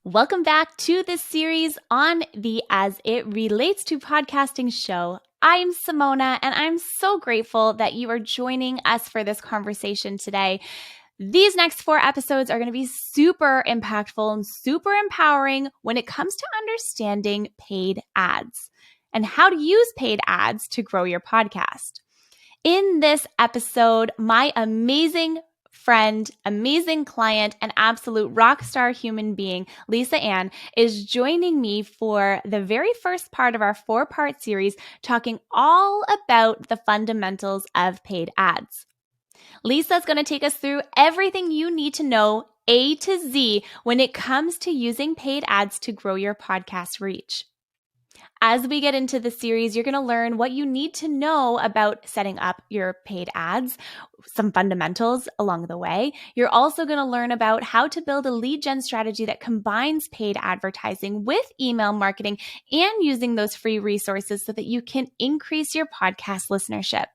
Welcome back to this series on the As It Relates to Podcasting show. I'm Simona, and I'm so grateful that you are joining us for this conversation today. These next 4 episodes are going to be super impactful and super empowering when it comes to understanding paid ads and how to use paid ads to grow your podcast. In this episode, my amazing friend, amazing client, and absolute rock star human being, Lisa Ann, is joining me for the very first part of our 4-part series talking all about the fundamentals of paid ads. Lisa's going to take us through everything you need to know A to Z when it comes to using paid ads to grow your podcast reach. As we get into the series, you're going to learn what you need to know about setting up your paid ads, some fundamentals along the way. You're also going to learn about how to build a lead gen strategy that combines paid advertising with email marketing and using those free resources so that you can increase your podcast listenership.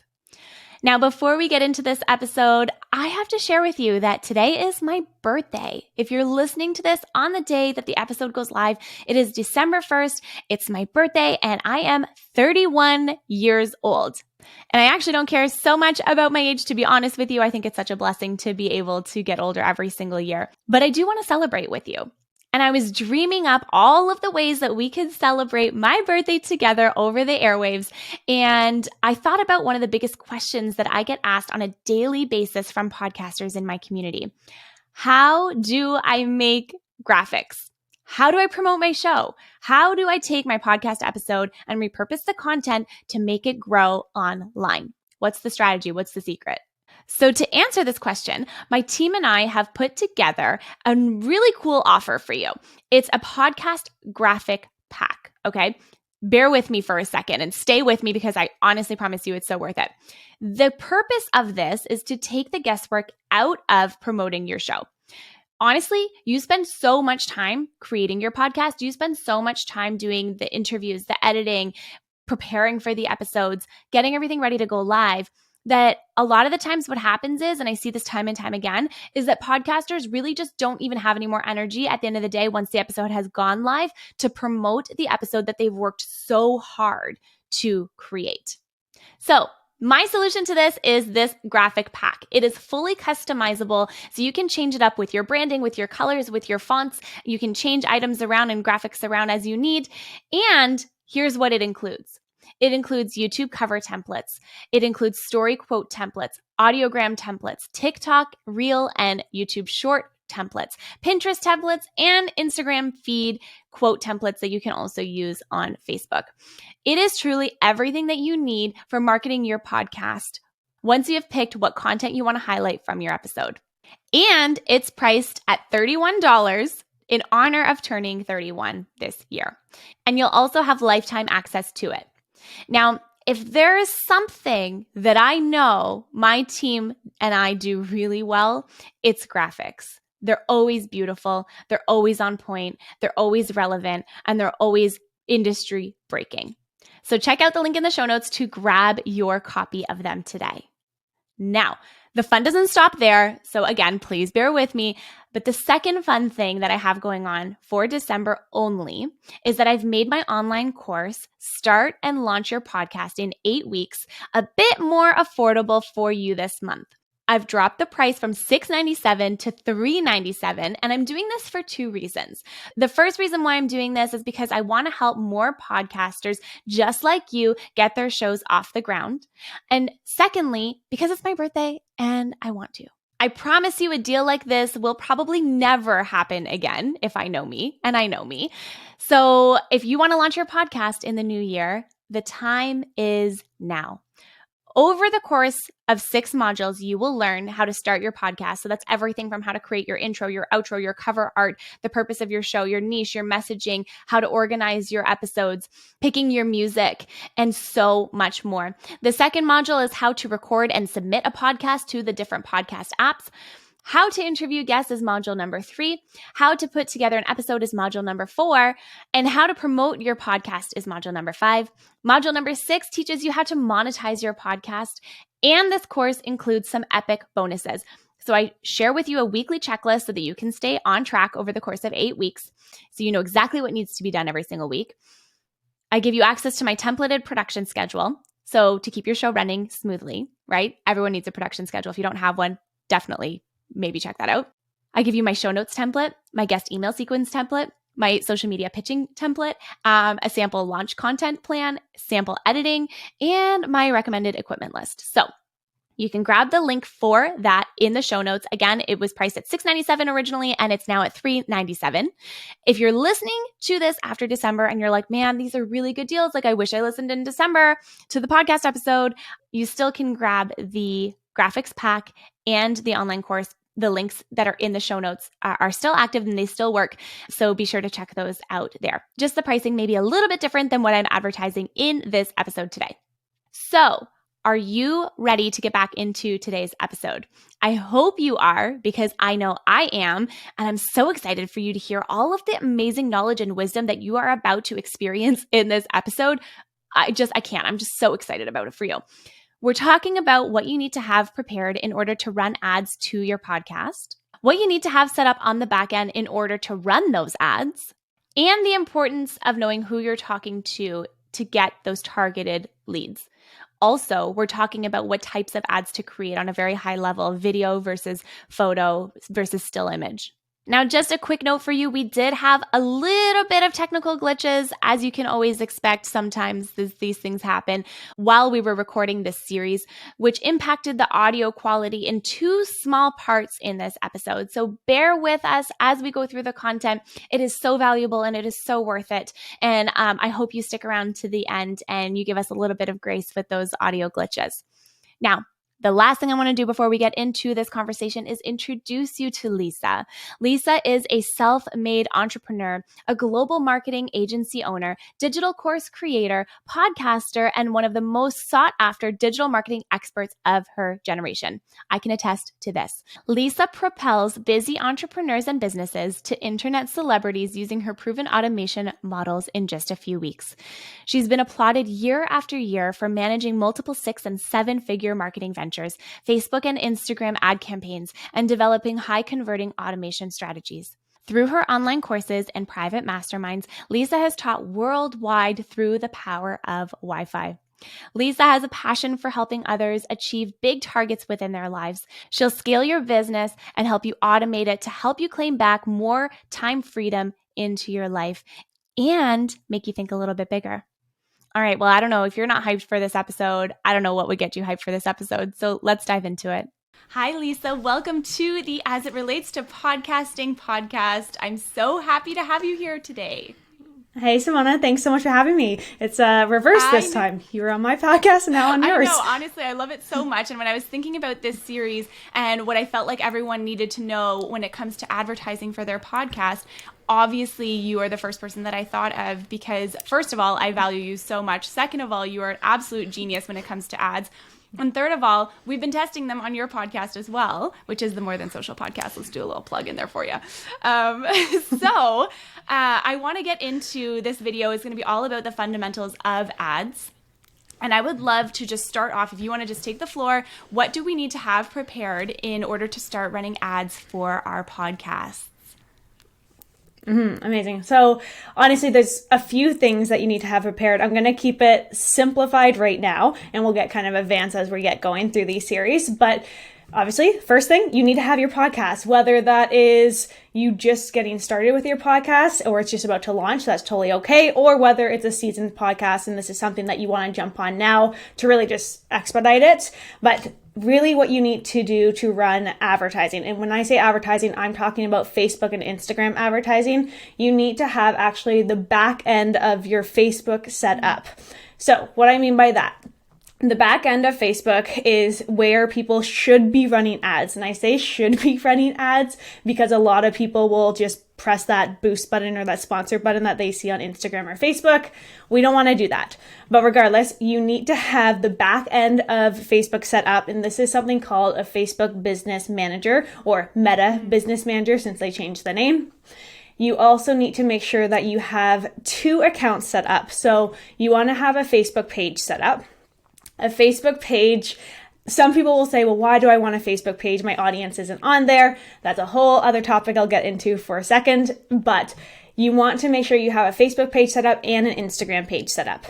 Now, before we get into this episode, I have to share with you that today is my birthday. If you're listening to this on the day that the episode goes live, it is December 1st. It's my birthday, and I am 31 years old. And I actually don't care so much about my age, to be honest with you. I think it's such a blessing to be able to get older every single year. But I do want to celebrate with you. And I was dreaming up all of the ways that we could celebrate my birthday together over the airwaves. And I thought about one of the biggest questions that I get asked on a daily basis from podcasters in my community. How do I make graphics? How do I promote my show? How do I take my podcast episode and repurpose the content to make it grow online? What's the strategy? What's the secret? So to answer this question, my team and I have put together a really cool offer for you. It's a podcast graphic pack, okay? Bear with me for a second and stay with me because I honestly promise you it's so worth it. The purpose of this is to take the guesswork out of promoting your show. Honestly, you spend so much time creating your podcast. You spend so much time doing the interviews, the editing, preparing for the episodes, getting everything ready to go live, that a lot of the times what happens is, and I see this time and time again, is that podcasters really just don't even have any more energy at the end of the day once the episode has gone live to promote the episode that they've worked so hard to create. So my solution to this is this graphic pack. It is fully customizable, so you can change it up with your branding, with your colors, with your fonts. You can change items around and graphics around as you need. And here's what it includes. It includes YouTube cover templates. It includes story quote templates, audiogram templates, TikTok, Reel, and YouTube short templates, Pinterest templates, and Instagram feed quote templates that you can also use on Facebook. It is truly everything that you need for marketing your podcast once you have picked what content you want to highlight from your episode. And it's priced at $31 in honor of turning 31 this year. And you'll also have lifetime access to it. Now, if there is something that I know my team and I do really well, it's graphics. They're always beautiful. They're always on point. They're always relevant, and they're always industry breaking. So check out the link in the show notes to grab your copy of them today. Now, the fun doesn't stop there. So again, please bear with me. But the second fun thing that I have going on for December only is that I've made my online course, Start and Launch Your Podcast in 8 Weeks, a bit more affordable for you this month. I've dropped the price from $697 to $397, and I'm doing this for 2 reasons. The first reason why I'm doing this is because I want to help more podcasters just like you get their shows off the ground. And secondly, because it's my birthday and I want to. I promise you a deal like this will probably never happen again if I know me, and I know me. So if you want to launch your podcast in the new year, the time is now. Over the course of 6 modules, you will learn how to start your podcast. So that's everything from how to create your intro, your outro, your cover art, the purpose of your show, your niche, your messaging, how to organize your episodes, picking your music, and so much more. The second module is how to record and submit a podcast to the different podcast apps. How to interview guests is module number 3. How to put together an episode is module number 4. And how to promote your podcast is module number 5. Module number 6 teaches you how to monetize your podcast. And this course includes some epic bonuses. So I share with you a weekly checklist so that you can stay on track over the course of 8 weeks. So you know exactly what needs to be done every single week. I give you access to my templated production schedule. So to keep your show running smoothly, right? Everyone needs a production schedule. If you don't have one, definitely maybe check that out. I give you my show notes template, my guest email sequence template, my social media pitching template, a sample launch content plan, sample editing, and my recommended equipment list. So you can grab the link for that in the show notes. Again, it was priced at $6.97 originally, and it's now at $3.97. If you're listening to this after December and you're like, man, these are really good deals. Like I wish I listened in December to the podcast episode, you still can grab the graphics pack and the online course. The links that are in the show notes are still active and they still work. So be sure to check those out there. Just the pricing may be a little bit different than what I'm advertising in this episode today. So are you ready to get back into today's episode? I hope you are, because I know I am, and I'm so excited for you to hear all of the amazing knowledge and wisdom that you are about to experience in this episode. I can't. I'm just so excited about it for you. We're talking about what you need to have prepared in order to run ads to your podcast, what you need to have set up on the back end in order to run those ads, and the importance of knowing who you're talking to get those targeted leads. Also, we're talking about what types of ads to create on a very high level, video versus photo versus still image. Now, just a quick note for you, we did have a little bit of technical glitches, as you can always expect. Sometimes these things happen while we were recording this series, which impacted the audio quality in two small parts in this episode. So bear with us as we go through the content. It is so valuable and it is so worth it. And I hope you stick around to the end and you give us a little bit of grace with those audio glitches. Now, the last thing I want to do before we get into this conversation is introduce you to Lisa. Lisa is a self-made entrepreneur, a global marketing agency owner, digital course creator, podcaster, and one of the most sought-after digital marketing experts of her generation. I can attest to this. Lisa propels busy entrepreneurs and businesses to internet celebrities using her proven automation models in just a few weeks. She's been applauded year after year for managing multiple 6- and 7-figure marketing ventures, Facebook and Instagram ad campaigns, and developing high-converting automation strategies. Through her online courses and private masterminds, Lisa has taught worldwide through the power of Wi-Fi. Lisa has a passion for helping others achieve big targets within their lives. She'll scale your business and help you automate it to help you claim back more time freedom into your life and make you think a little bit bigger. All right, well, I don't know. If you're not hyped for this episode, I don't know what would get you hyped for this episode. So let's dive into it. Hi, Lisa. Welcome to the As It Relates to Podcasting podcast. I'm so happy to have you here today. Hey, Simona. Thanks so much for having me. It's reverse this time. You were on my podcast and now on yours. I know. Honestly, I love it so much. And when I was thinking about this series and what I felt like everyone needed to know when it comes to advertising for their podcast, obviously you are the first person that I thought of because, first of all, I value you so much. Second of all, you are an absolute genius when it comes to ads. And third of all, we've been testing them on your podcast as well, which is the More Than Social podcast. Let's do a little plug in there for you. I want to get into this video. It's going to be all about the fundamentals of ads. And I would love to just start off, if you want to just take the floor, what do we need to have prepared in order to start running ads for our podcasts? Amazing. So honestly, there's a few things that you need to have prepared. I'm going to keep it simplified right now, and we'll get kind of advanced as we get going through these series. But obviously, first thing, you need to have your podcast, whether that is you just getting started with your podcast or it's just about to launch, that's totally okay. Or whether it's a seasoned podcast and this is something that you want to jump on now to really just expedite it. But really what you need to do to run advertising. And when I say advertising, I'm talking about Facebook and Instagram advertising. You need to have actually the back end of your Facebook set up. So what I mean by that, the back end of Facebook is where people should be running ads. And I say should be running ads because a lot of people will just press that boost button or that sponsor button that they see on Instagram or Facebook. We don't want to do that. But regardless, you need to have the back end of Facebook set up. And this is something called a Facebook Business Manager or Meta Business Manager since they changed the name. You also need to make sure that you have 2 accounts set up. So you want to have a Facebook page set up. A Facebook page some people will say, well, why do I want a Facebook page? My audience isn't on there. That's a whole other topic I'll get into for a second, but you want to make sure you have a Facebook page set up and an Instagram page set up.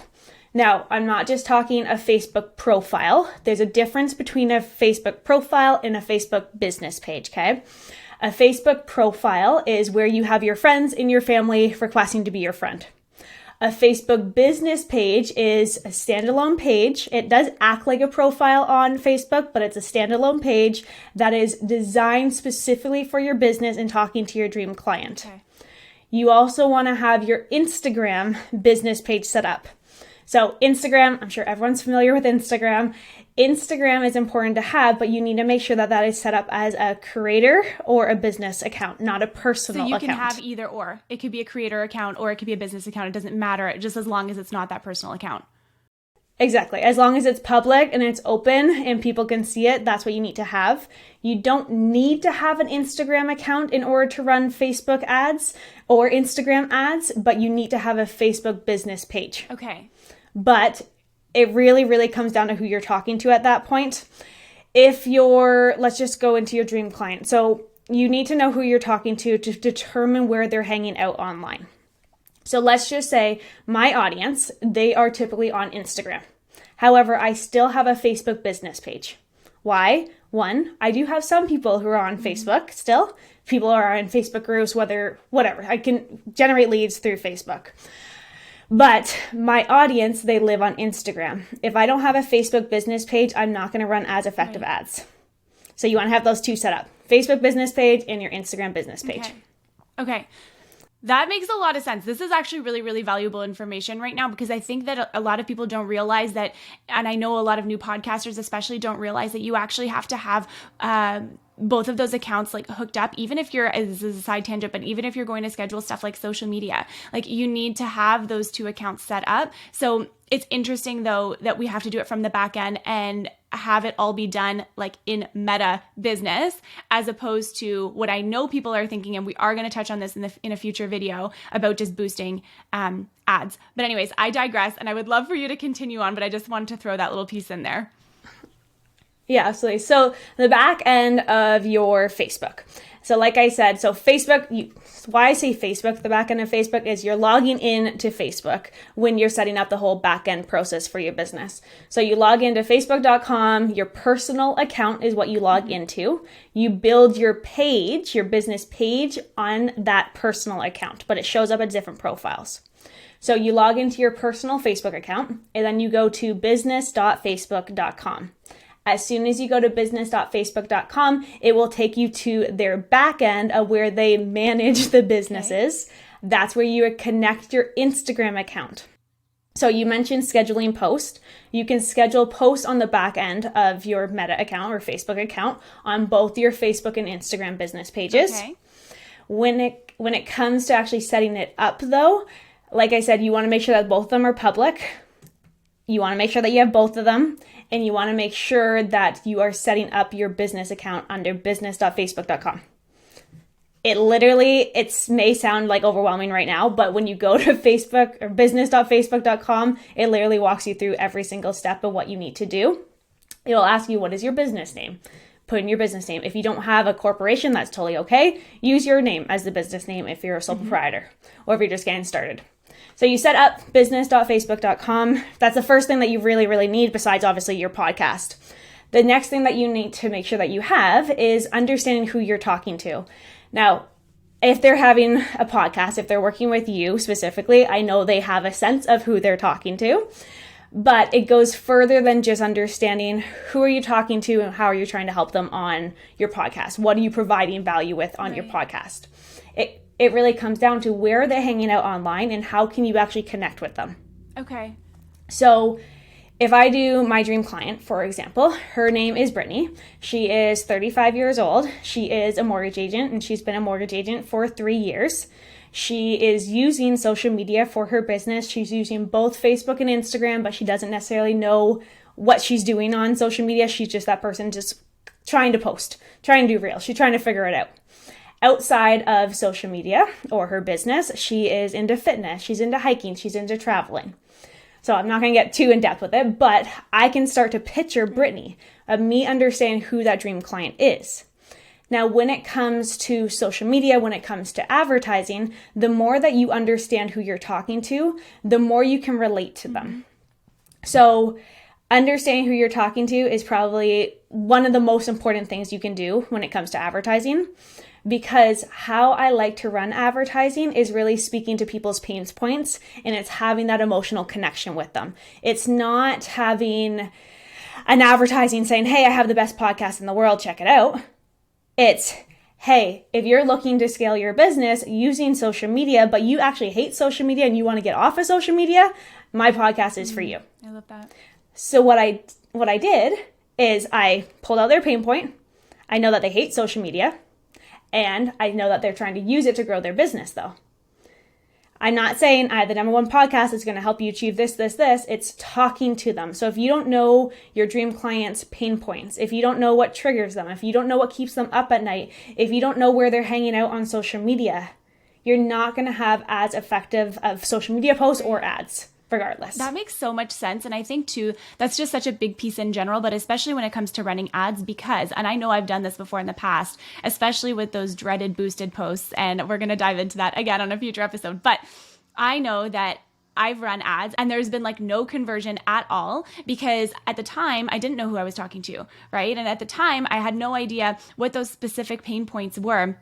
Now, I'm not just talking a Facebook profile. There's a difference between a Facebook profile and a Facebook business page, okay? A Facebook profile is where you have your friends in your family requesting to be your friend. A Facebook business page is a standalone page. It does act like a profile on Facebook, but it's a standalone page that is designed specifically for your business and talking to your dream client. Okay. You also want to have your Instagram business page set up. So Instagram, I'm sure everyone's familiar with Instagram. Instagram is important to have, but you need to make sure that that is set up as a creator or a business account, not a personal account. So you can have either or. It could be a creator account or it could be a business account. It doesn't matter, just as long as it's not that personal account. Exactly. As long as it's public and it's open and people can see it, that's what you need to have. You don't need to have an Instagram account in order to run Facebook ads or Instagram ads, but you need to have a Facebook business page. Okay. But it really, really comes down to who you're talking to at that point. Let's just go into your dream client. So you need to know who you're talking to determine where they're hanging out online. So let's just say my audience, they are typically on Instagram. However, I still have a Facebook business page. Why? One, I do have some people who are on Facebook still. People are in Facebook groups, whatever. I can generate leads through Facebook. But my audience, they live on Instagram. If I don't have a Facebook business page, I'm not going to run as effective ads. So you want to have those two set up. Facebook business page and your Instagram business page. Okay. That makes a lot of sense. This is actually really, really valuable information right now, because I think that a lot of people don't realize that, and I know a lot of new podcasters especially don't realize that you actually have to have both of those accounts like hooked up, even if you're, this is a side tangent, but even if you're going to schedule stuff like social media, like you need to have those two accounts set up. So it's interesting though that we have to do it from the back end and have it all be done like in Meta Business, as opposed to what I know people are thinking, and we are going to touch on this in a future video about just boosting ads. But anyways, I digress, and I would love for you to continue on, but I just wanted to throw that little piece in there. Yeah, absolutely. So the back end of your Facebook. So like I said, so Facebook, why I say Facebook, the back end of Facebook is you're logging in to Facebook when you're setting up the whole back end process for your business. So you log into facebook.com, your personal account is what you log into. You build your page, your business page on that personal account, but it shows up as different profiles. So you log into your personal Facebook account and then you go to business.facebook.com. As soon as you go to business.facebook.com, it will take you to their back end of where they manage the businesses. Okay. That's where you connect your Instagram account. So you mentioned scheduling posts. You can schedule posts on the back end of your Meta account or Facebook account on both your Facebook and Instagram business pages. Okay. When it comes to actually setting it up though, like I said, you want to make sure that both of them are public. You want to make sure that you have both of them. And you want to make sure that you are setting up your business account under business.facebook.com. It may sound like overwhelming right now, but when you go to Facebook or business.facebook.com, it literally walks you through every single step of what you need to do. It'll ask you, what is your business name? Put in your business name. If you don't have a corporation, that's totally okay. Use your name as the business name if you're a sole proprietor or if you're just getting started. So you set up business.facebook.com. That's the first thing that you really, really need, besides obviously your podcast. The next thing that you need to make sure that you have is understanding who you're talking to. Now, if they're having a podcast, if they're working with you specifically, I know they have a sense of who they're talking to, but it goes further than just understanding who are you talking to and how are you trying to help them on your podcast? What are you providing value with on your podcast? It really comes down to where are they hanging out online and how can you actually connect with them. Okay. So if I do my dream client, for example, her name is Brittany. She is 35 years old. She is a mortgage agent and she's been a mortgage agent for 3 years. She is using social media for her business. She's using both Facebook and Instagram, but she doesn't necessarily know what she's doing on social media. She's just that person just trying to post, trying to do reels. She's trying to figure it out. Outside of social media or her business, she is into fitness, she's into hiking, she's into traveling. So I'm not going to get too in depth with it, but I can start to picture Brittany, of me understanding who that dream client is. Now, when it comes to social media, when it comes to advertising, the more that you understand who you're talking to, the more you can relate to them. So understanding who you're talking to is probably one of the most important things you can do when it comes to advertising, because how I like to run advertising is really speaking to people's pain points, and it's having that emotional connection with them. It's not having an advertising saying, hey, I have the best podcast in the world, check it out. It's, hey, if you're looking to scale your business using social media, but you actually hate social media and you want to get off of social media, my podcast is for you. I love that. So what I did is I pulled out their pain point. I know that they hate social media, and I know that they're trying to use it to grow their business, though. I'm not saying I have the number one podcast that's going to help you achieve this. It's talking to them. So if you don't know your dream client's pain points, if you don't know what triggers them, if you don't know what keeps them up at night, if you don't know where they're hanging out on social media, you're not going to have as effective of social media posts or ads. Regardless. That makes so much sense. And I think too, that's just such a big piece in general, but especially when it comes to running ads, because, and I know I've done this before in the past, especially with those dreaded boosted posts, and we're going to dive into that again on a future episode. But I know that I've run ads and there's been like no conversion at all, because at the time I didn't know who I was talking to, right? And at the time I had no idea what those specific pain points were.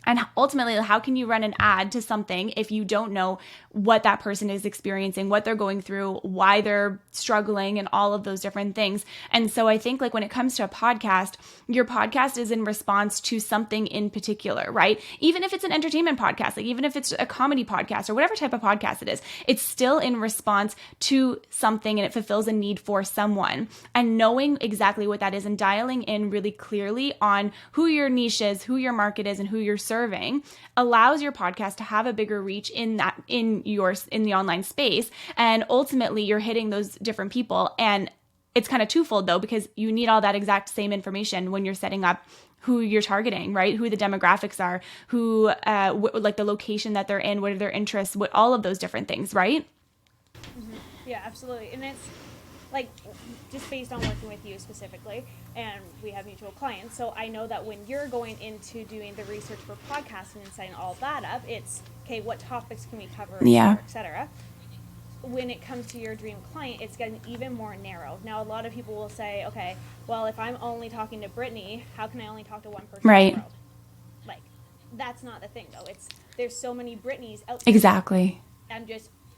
And ultimately, how can you run an ad to something if you don't know what that person is experiencing, what they're going through, why they're struggling, and all of those different things? And so I think like when it comes to a podcast, your podcast is in response to something in particular, right? Even if it's an entertainment podcast, like even if it's a comedy podcast or whatever type of podcast it is, it's still in response to something, and it fulfills a need for someone. And knowing exactly what that is and dialing in really clearly on who your niche is, who your market is, and who you're serving allows your podcast to have a bigger reach in the online space. And ultimately you're hitting those different people. And it's kind of twofold though, because you need all that exact same information when you're setting up who you're targeting, right? Who the demographics are, who, like the location that they're in, what are their interests, what all of those different things, right? Mm-hmm. Yeah, absolutely. And it's like just based on working with you specifically, and we have mutual clients, so I know that when you're going into doing the research for podcasting and setting all that up, it's okay, what topics can we cover, etc. When it comes to your dream client, it's getting even more narrow. Now, a lot of people will say, okay, well, if I'm only talking to Brittany, how can I only talk to one person in the world? Like, that's not the thing, though. There's so many Brittany's out there. Exactly.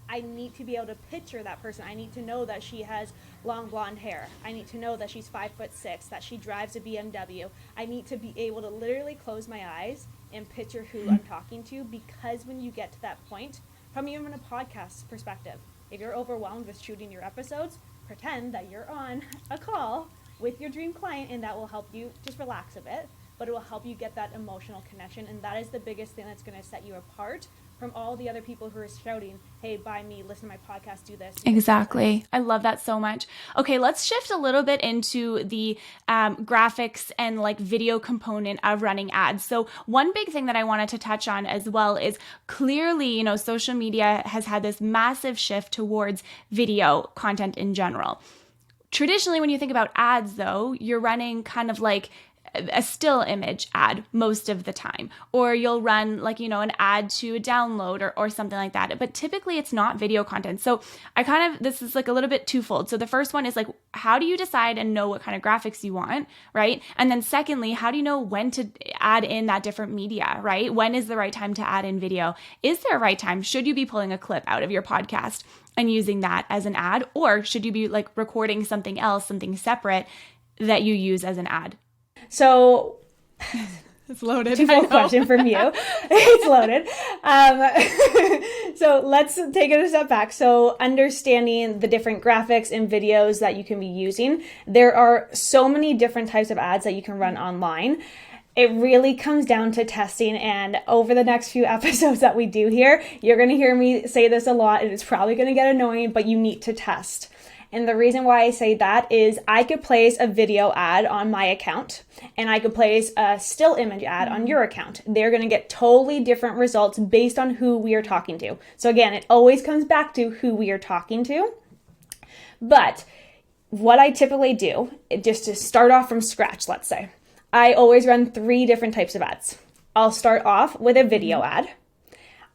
I need to be able to picture that person. I need to know that she has long blonde hair. I need to know that she's 5'6", that she drives a BMW. I need to be able to literally close my eyes and picture who I'm talking to, because when you get to that point, from even a podcast perspective, if you're overwhelmed with shooting your episodes, pretend that you're on a call with your dream client, and that will help you just relax a bit, but it will help you get that emotional connection. And that is the biggest thing that's going to set you apart from all the other people who are shouting, hey, buy me, listen to my podcast, do this. Exactly. I love that so much. Okay, let's shift a little bit into the graphics and like video component of running ads. So one big thing that I wanted to touch on as well is clearly, social media has had this massive shift towards video content in general. Traditionally, when you think about ads though, you're running kind of like a still image ad most of the time, or you'll run like, an ad to a download or something like that. But typically it's not video content. So this is like a little bit twofold. So the first one is like, how do you decide and know what kind of graphics you want, right? And then secondly, how do you know when to add in that different media, right? When is the right time to add in video? Is there a right time? Should you be pulling a clip out of your podcast and using that as an ad? Or should you be like recording something else, something separate that you use as an ad? So it's loaded. Twofold question from you. It's loaded. So let's take it a step back. So understanding the different graphics and videos that you can be using. There are so many different types of ads that you can run online. It really comes down to testing, and over the next few episodes that we do here, you're going to hear me say this a lot, and it's probably going to get annoying, but you need to test. And the reason why I say that is I could place a video ad on my account, and I could place a still image ad on your account. They're going to get totally different results based on who we are talking to. So again, it always comes back to who we are talking to. But what I typically do, just to start off from scratch, let's say, I always run 3 different types of ads. I'll start off with a video ad.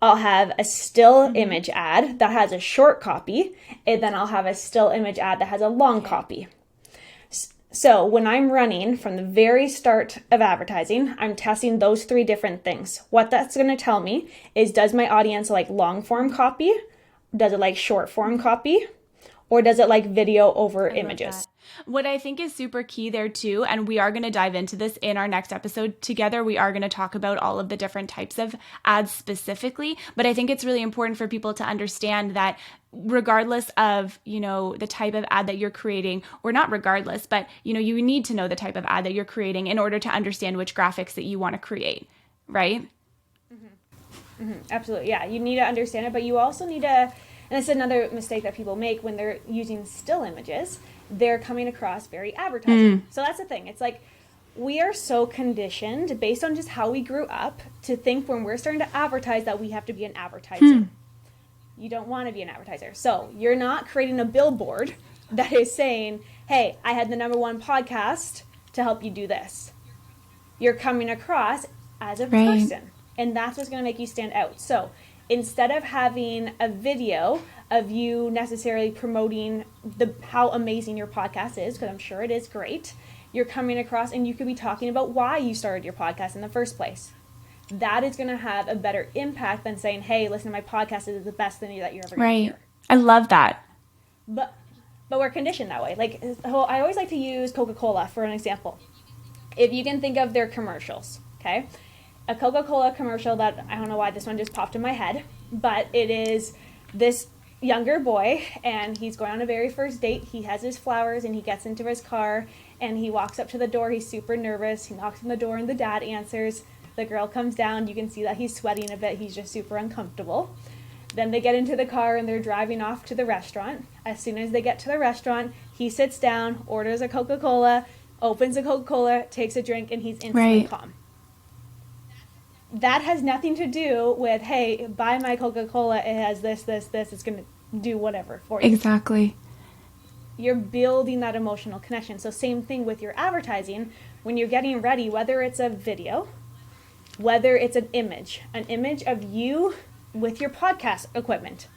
I'll have a still image ad that has a short copy, and then I'll have a still image ad that has a long copy. So when I'm running from the very start of advertising, I'm testing those 3 different things. What that's going to tell me is, does my audience like long form copy? Does it like short form copy? Or does it like video over images? What I think is super key there too, and we are going to dive into this in our next episode together. We are going to talk about all of the different types of ads specifically, but I think it's really important for people to understand that regardless of, the type of ad that you're creating, or not regardless, but, you need to know the type of ad that you're creating in order to understand which graphics that you want to create, right? Absolutely. Yeah. You need to understand it, but you also need to, and it's another mistake that people make when they're using still images, they're coming across very advertising. So that's the thing. It's like, we are so conditioned based on just how we grew up to think when we're starting to advertise that we have to be an advertiser. You don't want to be an advertiser. So you're not creating a billboard that is saying, hey, I had the #1 podcast to help you do this. You're coming across as a person, and that's what's going to make you stand out. So instead of having a video of you necessarily promoting how amazing your podcast is, because I'm sure it is great, you're coming across and you could be talking about why you started your podcast in the first place. That is going to have a better impact than saying, hey, listen to my podcast, is the best thing that you're ever going to hear. I love that. But we're conditioned that way. Like, I always like to use Coca-Cola for an example. If you can think of their commercials, okay? A Coca-Cola commercial that, I don't know why this one just popped in my head, but it is this younger boy, and he's going on a very first date. He has his flowers, and he gets into his car, and he walks up to the door. He's super nervous. He knocks on the door, and the dad answers. The girl comes down. You can see that he's sweating a bit. He's just super uncomfortable. Then they get into the car, and they're driving off to the restaurant. As soon as they get to the restaurant, he sits down, orders a Coca-Cola, opens a Coca-Cola, takes a drink, and he's instantly calm. That has nothing to do with, hey, buy my Coca-Cola, it has this, it's going to do whatever for you. Exactly. You're building that emotional connection. So same thing with your advertising. When you're getting ready, whether it's a video, whether it's an image of you with your podcast equipment,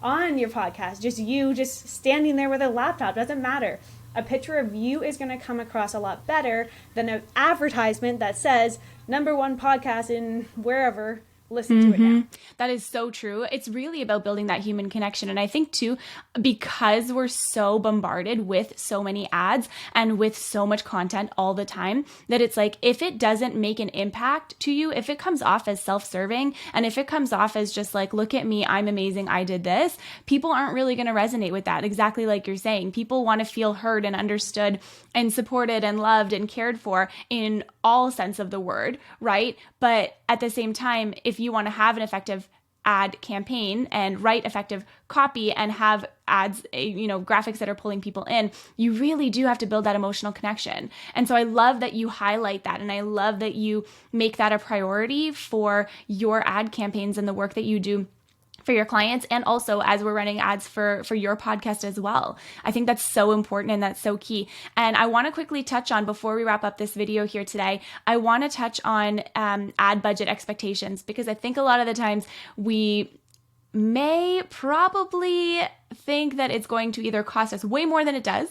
on your podcast, just you just standing there with a laptop, doesn't matter. A picture of you is going to come across a lot better than an advertisement that says #1 podcast in wherever. Listen to it now. That is so true. It's really about building that human connection. And I think too, because we're so bombarded with so many ads and with so much content all the time, that it's like, if it doesn't make an impact to you, if it comes off as self-serving, and if it comes off as just like, look at me, I'm amazing, I did this, people aren't really going to resonate with that. Exactly like you're saying. People want to feel heard and understood and supported and loved and cared for in all sense of the word, right? But at the same time, if you want to have an effective ad campaign and write effective copy and have ads, graphics that are pulling people in, you really do have to build that emotional connection. And so I love that you highlight that. And I love that you make that a priority for your ad campaigns and the work that you do for your clients, and also as we're running ads for your podcast as well. I think that's so important and that's so key. And I want to quickly touch on, before we wrap up this video here today, I want to touch on ad budget expectations, because I think a lot of the times we may probably think that it's going to either cost us way more than it does,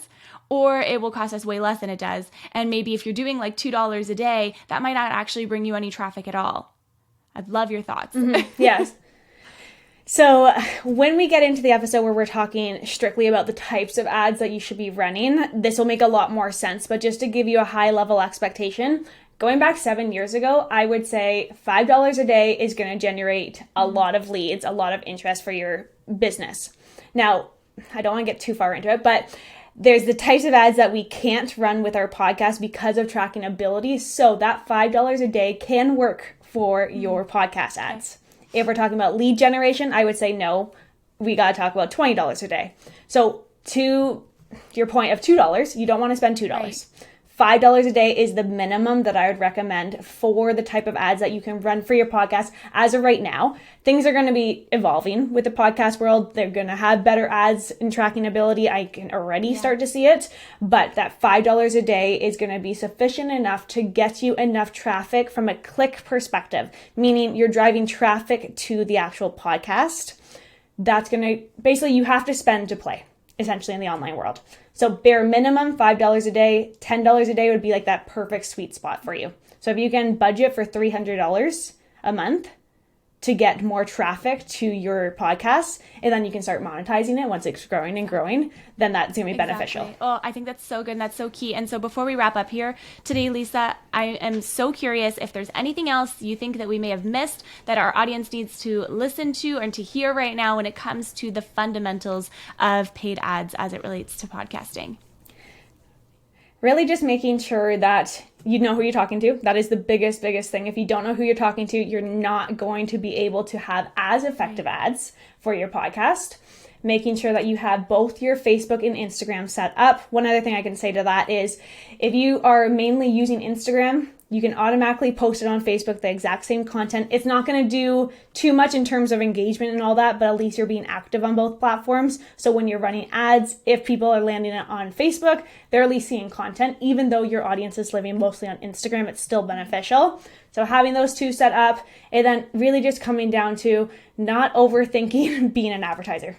or it will cost us way less than it does. And maybe if you're doing like $2 a day, that might not actually bring you any traffic at all. I'd love your thoughts. Yes. So when we get into the episode where we're talking strictly about the types of ads that you should be running, this will make a lot more sense. But just to give you a high level expectation, going back 7 years ago, I would say $5 a day is going to generate a lot of leads, a lot of interest for your business. Now, I don't want to get too far into it, but there's the types of ads that we can't run with our podcast because of tracking ability. So that $5 a day can work for your podcast ads. If we're talking about lead generation, I would say no, we got to talk about $20 a day. So to your point of $2, you don't want to spend $2. Right. $5 a day is the minimum that I would recommend for the type of ads that you can run for your podcast as of right now. Things are going to be evolving with the podcast world. They're going to have better ads and tracking ability. I can already start to see it, but that $5 a day is going to be sufficient enough to get you enough traffic from a click perspective, meaning you're driving traffic to the actual podcast. That's going to, basically you have to spend to play, essentially, in the online world. So bare minimum, $5 a day, $10 a day would be like that perfect sweet spot for you. So if you can budget for $300 a month to get more traffic to your podcast, and then you can start monetizing it once it's growing and growing, then that's going to be beneficial. Oh, I think that's so good. And that's so key. And so before we wrap up here today, Lisa, I am so curious if there's anything else you think that we may have missed that our audience needs to listen to and to hear right now when it comes to the fundamentals of paid ads as it relates to podcasting. Really just making sure that you know who you're talking to. That is the biggest thing. If you don't know who you're talking to, you're not going to be able to have as effective ads for your podcast. Making sure that you have both your Facebook and Instagram set up. One other thing I can say to that is if you are mainly using Instagram, you can automatically post it on Facebook, the exact same content. It's not going to do too much in terms of engagement and all that, but at least you're being active on both platforms. So when you're running ads, if people are landing it on Facebook, they're at least seeing content. Even though your audience is living mostly on Instagram, it's still beneficial. So having those two set up, and then really just coming down to not overthinking being an advertiser.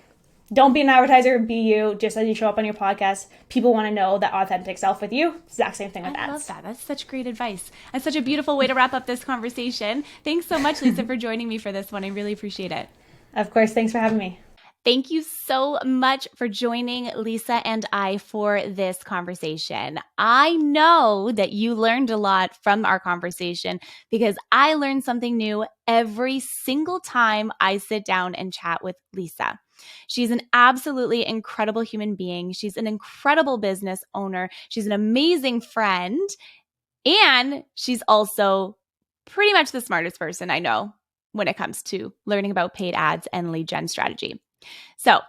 Don't be an advertiser, be you, just as you show up on your podcast. People want to know that authentic self with you. Exact same thing with ads. I love that. That's such great advice. And such a beautiful way to wrap up this conversation. Thanks so much, Lisa, for joining me for this one. I really appreciate it. Of course. Thanks for having me. Thank you so much for joining Lisa and I for this conversation. I know that you learned a lot from our conversation because I learn something new every single time I sit down and chat with Lisa. She's an absolutely incredible human being. She's an incredible business owner. She's an amazing friend. And she's also pretty much the smartest person I know when it comes to learning about paid ads and lead gen strategy. So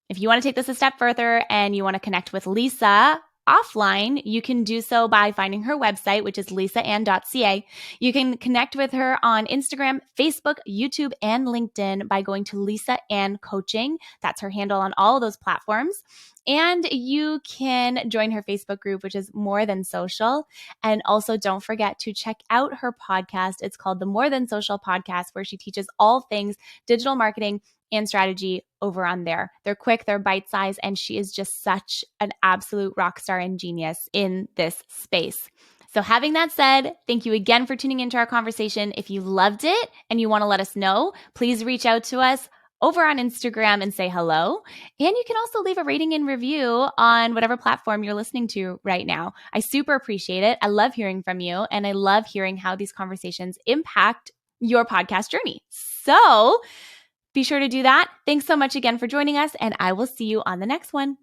if you want to take this a step further and you want to connect with Lisa offline, you can do so by finding her website, which is lisaann.ca. You can connect with her on Instagram, Facebook, YouTube, and LinkedIn by going to Lisa Ann Coaching. That's her handle on all of those platforms. And you can join her Facebook group, which is More Than Social. And also don't forget to check out her podcast. It's called the More Than Social Podcast, where she teaches all things digital marketing and strategy over on there. They're quick, they're bite-sized, and she is just such an absolute rock star and genius in this space. So having that said, thank you again for tuning into our conversation. If you loved it and you want to let us know, please reach out to us over on Instagram and say hello. And you can also leave a rating and review on whatever platform you're listening to right now. I super appreciate it. I love hearing from you, and I love hearing how these conversations impact your podcast journey. So be sure to do that. Thanks so much again for joining us, and I will see you on the next one.